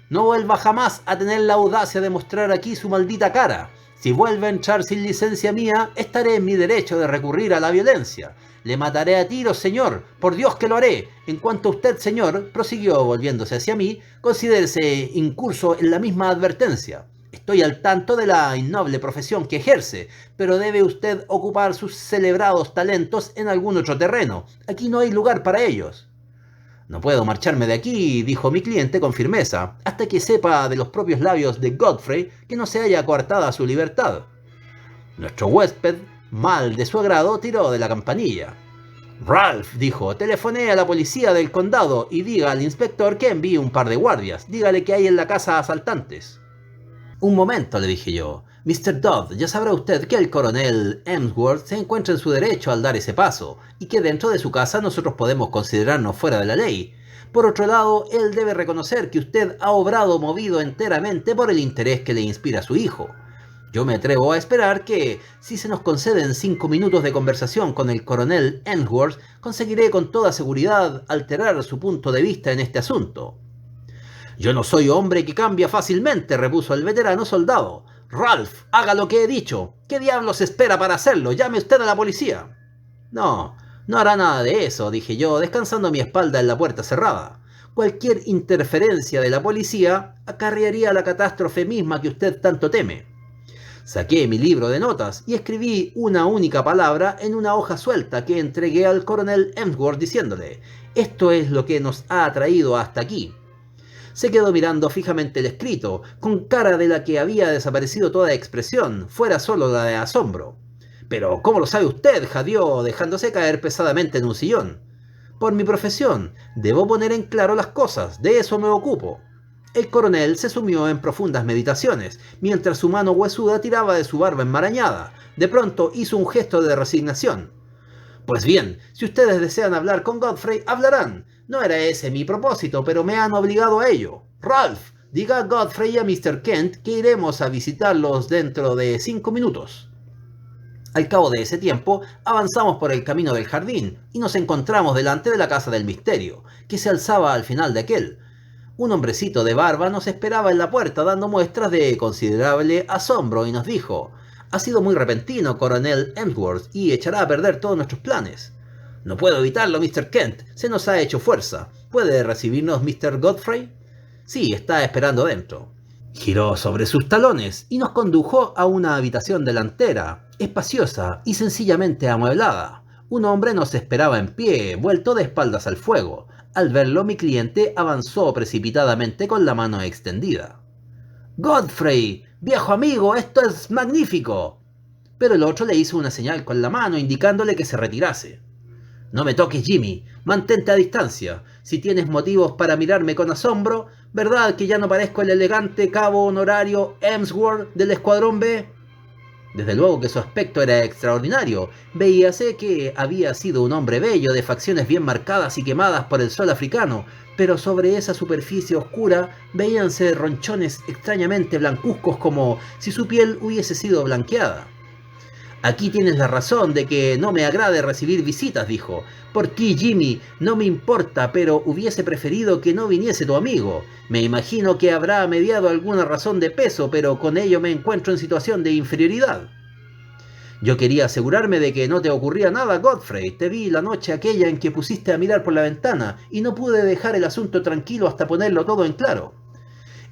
No vuelva jamás a tener la audacia de mostrar aquí su maldita cara. Si vuelve a entrar sin licencia mía, estaré en mi derecho de recurrir a la violencia. Le mataré a tiros, señor, por Dios que lo haré. En cuanto a usted, señor, prosiguió volviéndose hacia mí, considérese incurso en la misma advertencia. Estoy al tanto de la innoble profesión que ejerce, pero debe usted ocupar sus celebrados talentos en algún otro terreno. Aquí no hay lugar para ellos. No puedo marcharme de aquí, dijo mi cliente con firmeza, hasta que sepa de los propios labios de Godfrey que no se haya coartada su libertad. Nuestro huésped, mal de su agrado, tiró de la campanilla. Ralph, dijo, telefoné a la policía del condado y diga al inspector que envíe un par de guardias. Dígale que hay en la casa asaltantes. Un momento, le dije yo. Mr. Dodd, ya sabrá usted que el coronel Emsworth se encuentra en su derecho al dar ese paso, y que dentro de su casa nosotros podemos considerarnos fuera de la ley. Por otro lado, él debe reconocer que usted ha obrado movido enteramente por el interés que le inspira su hijo. Yo me atrevo a esperar que, si se nos conceden 5 minutos de conversación con el coronel Emsworth, conseguiré con toda seguridad alterar su punto de vista en este asunto. Yo no soy hombre que cambia fácilmente, repuso el veterano soldado. Ralph, haga lo que he dicho. ¿Qué diablos espera para hacerlo? Llame usted a la policía. No hará nada de eso, dije yo, descansando mi espalda en la puerta cerrada. Cualquier interferencia de la policía acarrearía la catástrofe misma que usted tanto teme. Saqué mi libro de notas y escribí una única palabra en una hoja suelta que entregué al coronel Emsworth diciéndole: esto es lo que nos ha traído hasta aquí. Se quedó mirando fijamente el escrito, con cara de la que había desaparecido toda expresión, fuera solo la de asombro. «¿Pero cómo lo sabe usted?», jadeó, dejándose caer pesadamente en un sillón. «Por mi profesión, debo poner en claro las cosas, de eso me ocupo». El coronel se sumió en profundas meditaciones, mientras su mano huesuda tiraba de su barba enmarañada. De pronto hizo un gesto de resignación. «Pues bien, si ustedes desean hablar con Godfrey, hablarán. No era ese mi propósito, pero me han obligado a ello. Ralph, diga a Godfrey y a Mr. Kent que iremos a visitarlos dentro de 5 minutos». Al cabo de ese tiempo, avanzamos por el camino del jardín y nos encontramos delante de la casa del misterio, que se alzaba al final de aquel. Un hombrecito de barba nos esperaba en la puerta dando muestras de considerable asombro y nos dijo: «Ha sido muy repentino, coronel Emsworth, y echará a perder todos nuestros planes». «No puedo evitarlo, Mr. Kent. Se nos ha hecho fuerza. ¿Puede recibirnos Mr. Godfrey?» «Sí, está esperando dentro». Giró sobre sus talones y nos condujo a una habitación delantera, espaciosa y sencillamente amueblada. Un hombre nos esperaba en pie, vuelto de espaldas al fuego. Al verlo, mi cliente avanzó precipitadamente con la mano extendida. «Godfrey, viejo amigo, esto es magnífico». Pero el otro le hizo una señal con la mano indicándole que se retirase. «No me toques, Jimmy, mantente a distancia. Si tienes motivos para mirarme con asombro, ¿verdad que ya no parezco el elegante cabo honorario Emsworth del Escuadrón B?» Desde luego que su aspecto era extraordinario. Veíase que había sido un hombre bello, de facciones bien marcadas y quemadas por el sol africano, pero sobre esa superficie oscura veíanse ronchones extrañamente blancuzcos, como si su piel hubiese sido blanqueada. «Aquí tienes la razón de que no me agrade recibir visitas», dijo. «Por ti, Jimmy, no me importa, pero hubiese preferido que no viniese tu amigo. Me imagino que habrá mediado alguna razón de peso, pero con ello me encuentro en situación de inferioridad». «Yo quería asegurarme de que no te ocurría nada, Godfrey. Te vi la noche aquella en que pusiste a mirar por la ventana, y no pude dejar el asunto tranquilo hasta ponerlo todo en claro.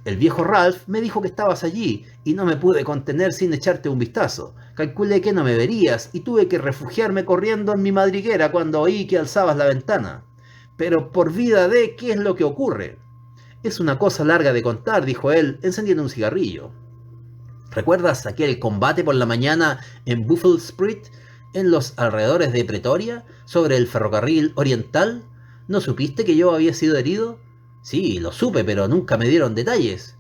El viejo Ralph me dijo que estabas allí, y no me pude contener sin echarte un vistazo. Calculé que no me verías, y tuve que refugiarme corriendo en mi madriguera cuando oí que alzabas la ventana. Pero por vida de, ¿qué es lo que ocurre?» «Es una cosa larga de contar», dijo él, encendiendo un cigarrillo. «¿Recuerdas aquel combate por la mañana en Buffalo Street, en los alrededores de Pretoria, sobre el ferrocarril oriental? ¿No supiste que yo había sido herido?» «Sí, lo supe, pero nunca me dieron detalles».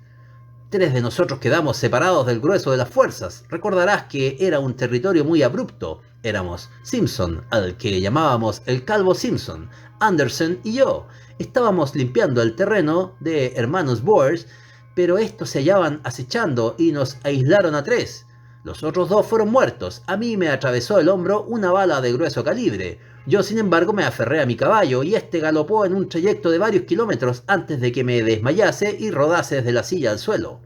3 de nosotros quedamos separados del grueso de las fuerzas. Recordarás que era un territorio muy abrupto. Éramos Simpson, al que llamábamos el Calvo Simpson, Anderson y yo. Estábamos limpiando el terreno de hermanos Boers, pero estos se hallaban acechando y nos aislaron a 3. Los otros 2 fueron muertos. A mí me atravesó el hombro una bala de grueso calibre. Yo, sin embargo, me aferré a mi caballo y este galopó en un trayecto de varios kilómetros antes de que me desmayase y rodase desde la silla al suelo.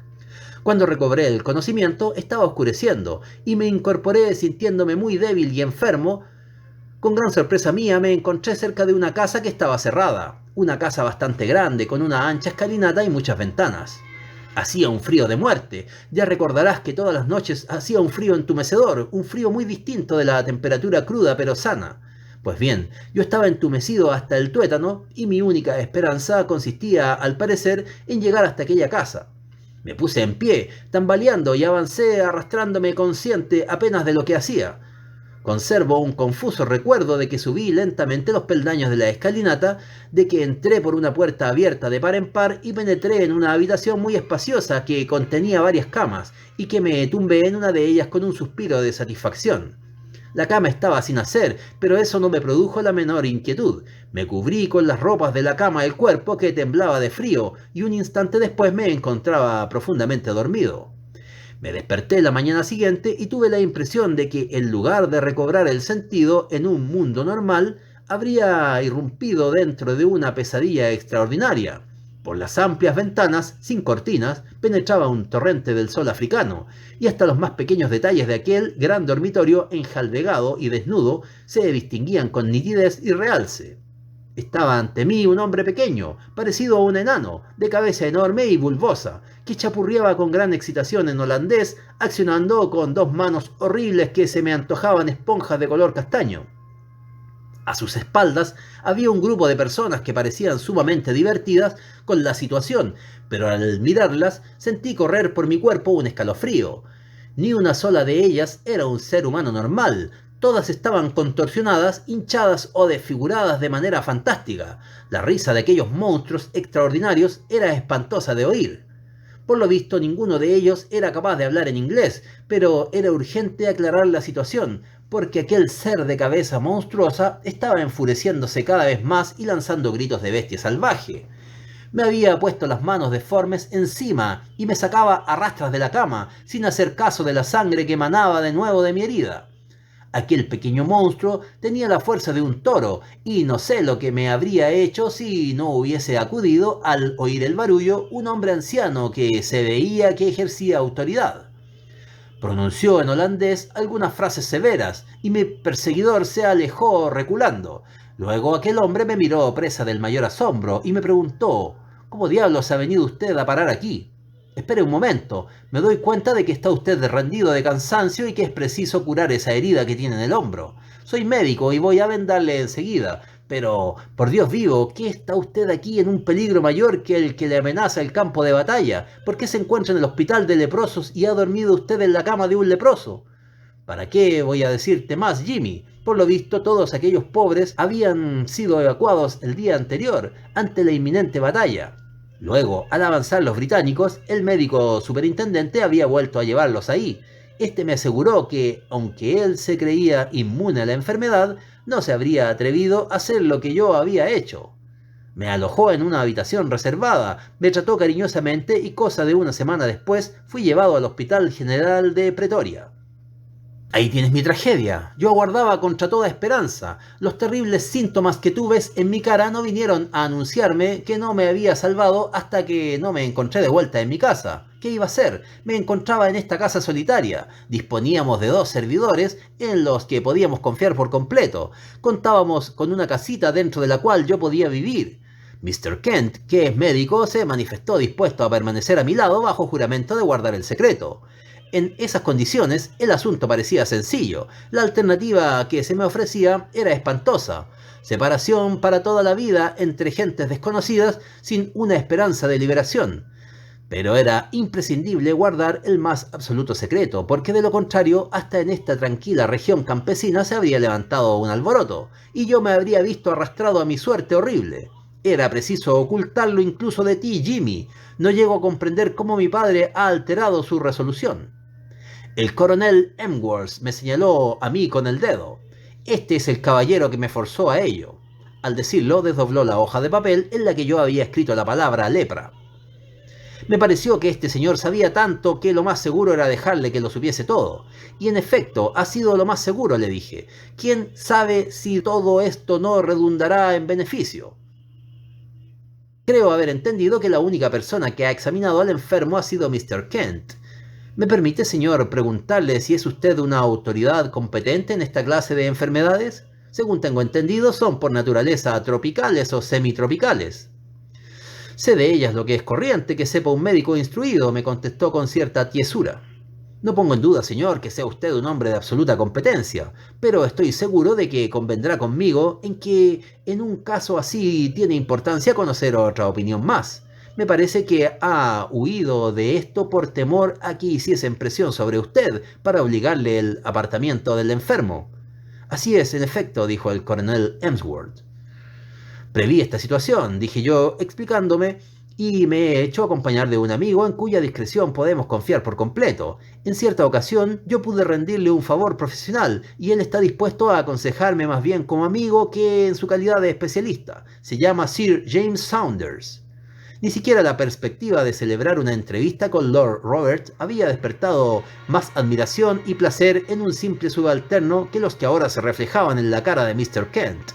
Cuando recobré el conocimiento, estaba oscureciendo y me incorporé sintiéndome muy débil y enfermo. Con gran sorpresa mía me encontré cerca de una casa que estaba cerrada. Una casa bastante grande, con una ancha escalinata y muchas ventanas. Hacía un frío de muerte. Ya recordarás que todas las noches hacía un frío entumecedor, un frío muy distinto de la temperatura cruda pero sana. Pues bien, yo estaba entumecido hasta el tuétano y mi única esperanza consistía, al parecer, en llegar hasta aquella casa. Me puse en pie, tambaleando, y avancé arrastrándome consciente apenas de lo que hacía. Conservo un confuso recuerdo de que subí lentamente los peldaños de la escalinata, de que entré por una puerta abierta de par en par y penetré en una habitación muy espaciosa que contenía varias camas, y que me tumbé en una de ellas con un suspiro de satisfacción. La cama estaba sin hacer, pero eso no me produjo la menor inquietud. Me cubrí con las ropas de la cama el cuerpo, que temblaba de frío, y un instante después me encontraba profundamente dormido. Me desperté la mañana siguiente y tuve la impresión de que, en lugar de recobrar el sentido en un mundo normal, habría irrumpido dentro de una pesadilla extraordinaria. Por las amplias ventanas, sin cortinas, penetraba un torrente del sol africano, y hasta los más pequeños detalles de aquel gran dormitorio enjaldegado y desnudo se distinguían con nitidez y realce. Estaba ante mí un hombre pequeño, parecido a un enano, de cabeza enorme y bulbosa, que chapurreaba con gran excitación en holandés, accionando con 2 manos horribles que se me antojaban esponjas de color castaño. A sus espaldas había un grupo de personas que parecían sumamente divertidas con la situación, pero al mirarlas sentí correr por mi cuerpo un escalofrío. Ni una sola de ellas era un ser humano normal. Todas estaban contorsionadas, hinchadas o desfiguradas de manera fantástica. La risa de aquellos monstruos extraordinarios era espantosa de oír. Por lo visto, ninguno de ellos era capaz de hablar en inglés, pero era urgente aclarar la situación, porque aquel ser de cabeza monstruosa estaba enfureciéndose cada vez más y lanzando gritos de bestia salvaje. Me había puesto las manos deformes encima y me sacaba a rastras de la cama, sin hacer caso de la sangre que emanaba de nuevo de mi herida. Aquel pequeño monstruo tenía la fuerza de un toro, y no sé lo que me habría hecho si no hubiese acudido, al oír el barullo, un hombre anciano que se veía que ejercía autoridad. Pronunció en holandés algunas frases severas, y mi perseguidor se alejó reculando. Luego aquel hombre me miró presa del mayor asombro y me preguntó: ¿cómo diablos ha venido usted a parar aquí? Espere un momento, me doy cuenta de que está usted rendido de cansancio y que es preciso curar esa herida que tiene en el hombro. Soy médico y voy a vendarle enseguida, pero, por Dios vivo, ¿qué está usted aquí en un peligro mayor que el que le amenaza el campo de batalla? ¿Por qué se encuentra en el hospital de leprosos y ha dormido usted en la cama de un leproso? ¿Para qué voy a decirte más, Jimmy? Por lo visto, todos aquellos pobres habían sido evacuados el día anterior, ante la inminente batalla. Luego, al avanzar los británicos, el médico superintendente había vuelto a llevarlos ahí. Este me aseguró que, aunque él se creía inmune a la enfermedad, no se habría atrevido a hacer lo que yo había hecho. Me alojó en una habitación reservada, me trató cariñosamente y cosa de una semana después fui llevado al Hospital General de Pretoria. Ahí tienes mi tragedia. Yo aguardaba contra toda esperanza. Los terribles síntomas que tú ves en mi cara no vinieron a anunciarme que no me había salvado hasta que no me encontré de vuelta en mi casa. ¿Qué iba a hacer? Me encontraba en esta casa solitaria. Disponíamos de 2 servidores en los que podíamos confiar por completo. Contábamos con una casita dentro de la cual yo podía vivir. Mr. Kent, que es médico, se manifestó dispuesto a permanecer a mi lado bajo juramento de guardar el secreto. En esas condiciones, el asunto parecía sencillo. La alternativa que se me ofrecía era espantosa. Separación para toda la vida entre gentes desconocidas sin una esperanza de liberación. Pero era imprescindible guardar el más absoluto secreto, porque de lo contrario, hasta en esta tranquila región campesina se habría levantado un alboroto, y yo me habría visto arrastrado a mi suerte horrible. Era preciso ocultarlo incluso de ti, Jimmy. No llego a comprender cómo mi padre ha alterado su resolución. El coronel Emsworth me señaló a mí con el dedo. Este es el caballero que me forzó a ello. Al decirlo, desdobló la hoja de papel en la que yo había escrito la palabra lepra. Me pareció que este señor sabía tanto que lo más seguro era dejarle que lo supiese todo. Y en efecto, ha sido lo más seguro, le dije. ¿Quién sabe si todo esto no redundará en beneficio? Creo haber entendido que la única persona que ha examinado al enfermo ha sido Mr. Kent. ¿Me permite, señor, preguntarle si es usted una autoridad competente en esta clase de enfermedades? Según tengo entendido, son por naturaleza tropicales o semitropicales. Sé de ellas lo que es corriente que sepa un médico instruido, me contestó con cierta tiesura. No pongo en duda, señor, que sea usted un hombre de absoluta competencia, pero estoy seguro de que convendrá conmigo en que en un caso así tiene importancia conocer otra opinión más. Me parece que ha huido de esto por temor a que hiciesen presión sobre usted para obligarle el apartamiento del enfermo. Así es, en efecto, dijo el coronel Emsworth. Preví esta situación, dije yo, explicándome, y me he hecho acompañar de un amigo en cuya discreción podemos confiar por completo. En cierta ocasión yo pude rendirle un favor profesional y él está dispuesto a aconsejarme más bien como amigo que en su calidad de especialista. Se llama Sir James Saunders. Ni siquiera la perspectiva de celebrar una entrevista con Lord Robert había despertado más admiración y placer en un simple subalterno que los que ahora se reflejaban en la cara de Mr. Kent.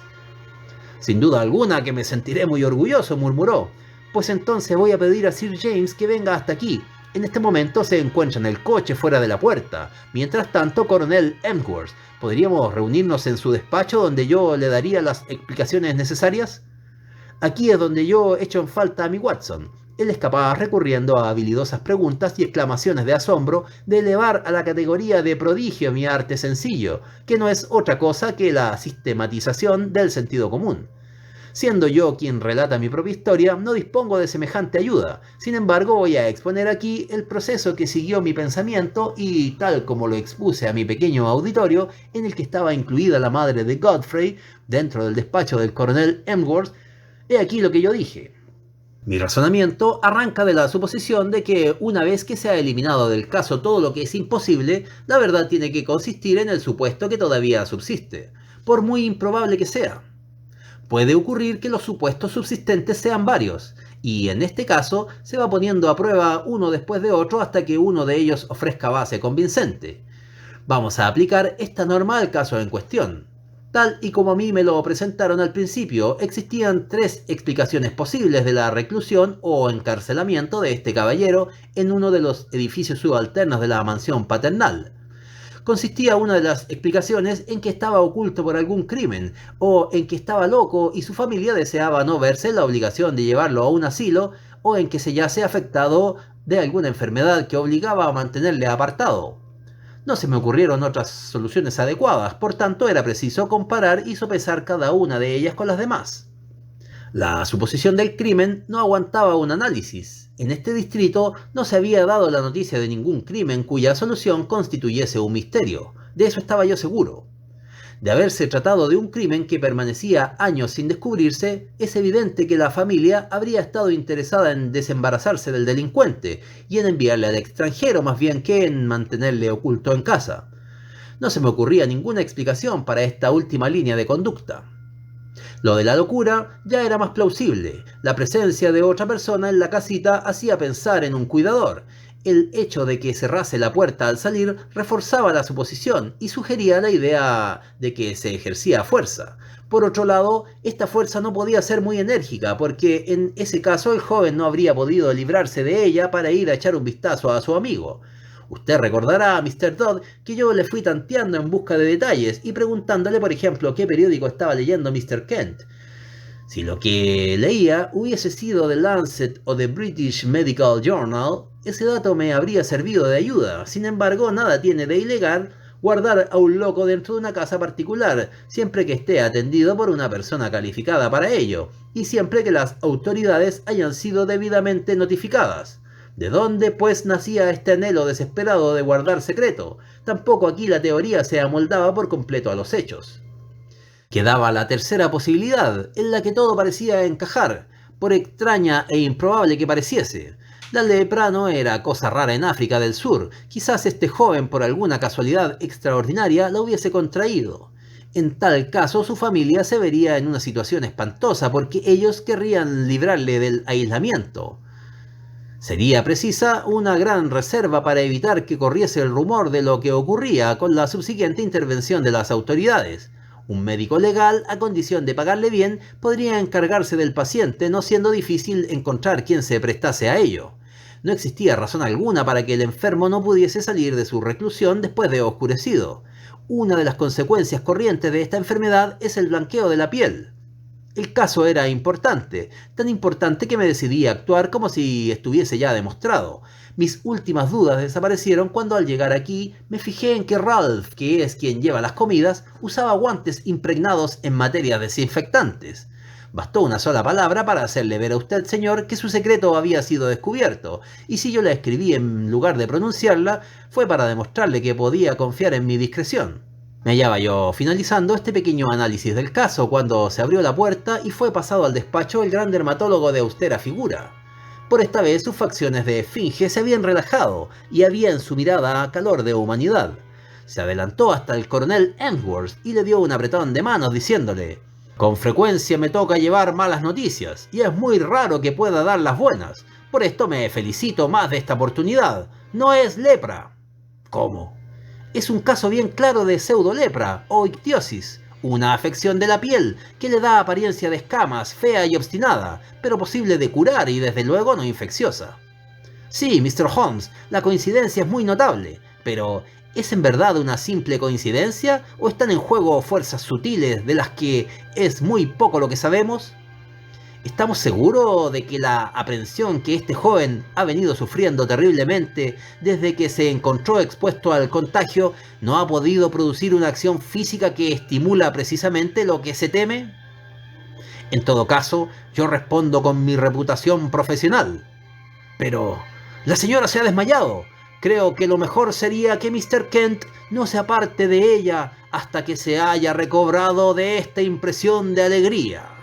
Sin duda alguna que me sentiré muy orgulloso, murmuró. Pues entonces voy a pedir a Sir James que venga hasta aquí. En este momento se encuentra en el coche fuera de la puerta. Mientras tanto, coronel Emsworth, ¿podríamos reunirnos en su despacho donde yo le daría las explicaciones necesarias? Aquí es donde yo echo en falta a mi Watson. Él es capaz, recurriendo a habilidosas preguntas y exclamaciones de asombro, de elevar a la categoría de prodigio mi arte sencillo, que no es otra cosa que la sistematización del sentido común. Siendo yo quien relata mi propia historia, no dispongo de semejante ayuda. Sin embargo, voy a exponer aquí el proceso que siguió mi pensamiento y, tal como lo expuse a mi pequeño auditorio, en el que estaba incluida la madre de Godfrey, dentro del despacho del coronel Emsworth, he aquí lo que yo dije. Mi razonamiento arranca de la suposición de que una vez que se ha eliminado del caso todo lo que es imposible, la verdad tiene que consistir en el supuesto que todavía subsiste, por muy improbable que sea. Puede ocurrir que los supuestos subsistentes sean varios, y en este caso se va poniendo a prueba uno después de otro hasta que uno de ellos ofrezca base convincente. Vamos a aplicar esta norma al caso en cuestión. Tal y como a mí me lo presentaron al principio, existían 3 explicaciones posibles de la reclusión o encarcelamiento de este caballero en uno de los edificios subalternos de la mansión paternal. Consistía una de las explicaciones en que estaba oculto por algún crimen, o en que estaba loco y su familia deseaba no verse en la obligación de llevarlo a un asilo, o en que se yace afectado de alguna enfermedad que obligaba a mantenerle apartado. No se me ocurrieron otras soluciones adecuadas, por tanto era preciso comparar y sopesar cada una de ellas con las demás. La suposición del crimen no aguantaba un análisis. En este distrito no se había dado la noticia de ningún crimen cuya solución constituyese un misterio. De eso estaba yo seguro. De haberse tratado de un crimen que permanecía años sin descubrirse, es evidente que la familia habría estado interesada en desembarazarse del delincuente y en enviarle al extranjero más bien que en mantenerle oculto en casa. No se me ocurría ninguna explicación para esta última línea de conducta. Lo de la locura ya era más plausible. La presencia de otra persona en la casita hacía pensar en un cuidador. El hecho de que cerrase la puerta al salir reforzaba la suposición y sugería la idea de que se ejercía fuerza. Por otro lado, esta fuerza no podía ser muy enérgica, porque en ese caso el joven no habría podido librarse de ella para ir a echar un vistazo a su amigo. Usted recordará, Mr. Dodd, que yo le fui tanteando en busca de detalles y preguntándole, por ejemplo, qué periódico estaba leyendo Mr. Kent. Si lo que leía hubiese sido The Lancet o The British Medical Journal, ese dato me habría servido de ayuda. Sin embargo, nada tiene de ilegal guardar a un loco dentro de una casa particular, siempre que esté atendido por una persona calificada para ello, y siempre que las autoridades hayan sido debidamente notificadas. ¿De dónde, pues, nacía este anhelo desesperado de guardar secreto? Tampoco aquí la teoría se amoldaba por completo a los hechos. Quedaba la tercera posibilidad, en la que todo parecía encajar, por extraña e improbable que pareciese. La lepra no era cosa rara en África del Sur. Quizás este joven, por alguna casualidad extraordinaria, la hubiese contraído. En tal caso, su familia se vería en una situación espantosa, porque ellos querrían librarle del aislamiento. Sería precisa una gran reserva para evitar que corriese el rumor de lo que ocurría con la subsiguiente intervención de las autoridades. Un médico legal, a condición de pagarle bien, podría encargarse del paciente, no siendo difícil encontrar quien se prestase a ello. No existía razón alguna para que el enfermo no pudiese salir de su reclusión después de oscurecido. Una de las consecuencias corrientes de esta enfermedad es el blanqueo de la piel. El caso era importante, tan importante que me decidí a actuar como si estuviese ya demostrado. Mis últimas dudas desaparecieron cuando al llegar aquí me fijé en que Ralph, que es quien lleva las comidas, usaba guantes impregnados en materias desinfectantes. Bastó una sola palabra para hacerle ver a usted, señor, que su secreto había sido descubierto, y si yo la escribí en lugar de pronunciarla, fue para demostrarle que podía confiar en mi discreción. Me hallaba yo finalizando este pequeño análisis del caso cuando se abrió la puerta y fue pasado al despacho el gran dermatólogo de austera figura. Por esta vez sus facciones de esfinge se habían relajado y había en su mirada calor de humanidad. Se adelantó hasta el coronel Emsworth y le dio un apretón de manos diciéndole: «Con frecuencia me toca llevar malas noticias y es muy raro que pueda dar las buenas. Por esto me felicito más de esta oportunidad. No es lepra». «¿Cómo?». «Es un caso bien claro de pseudolepra o ictiosis, una afección de la piel que le da apariencia de escamas, fea y obstinada, pero posible de curar y desde luego no infecciosa». «Sí, Mr. Holmes, la coincidencia es muy notable, pero ¿es en verdad una simple coincidencia o están en juego fuerzas sutiles de las que es muy poco lo que sabemos?». ¿Estamos seguros de que la aprensión que este joven ha venido sufriendo terriblemente desde que se encontró expuesto al contagio no ha podido producir una acción física que estimula precisamente lo que se teme? En todo caso, yo respondo con mi reputación profesional. Pero la señora se ha desmayado. Creo que lo mejor sería que Mr. Kent no se aparte de ella hasta que se haya recobrado de esta impresión de alegría.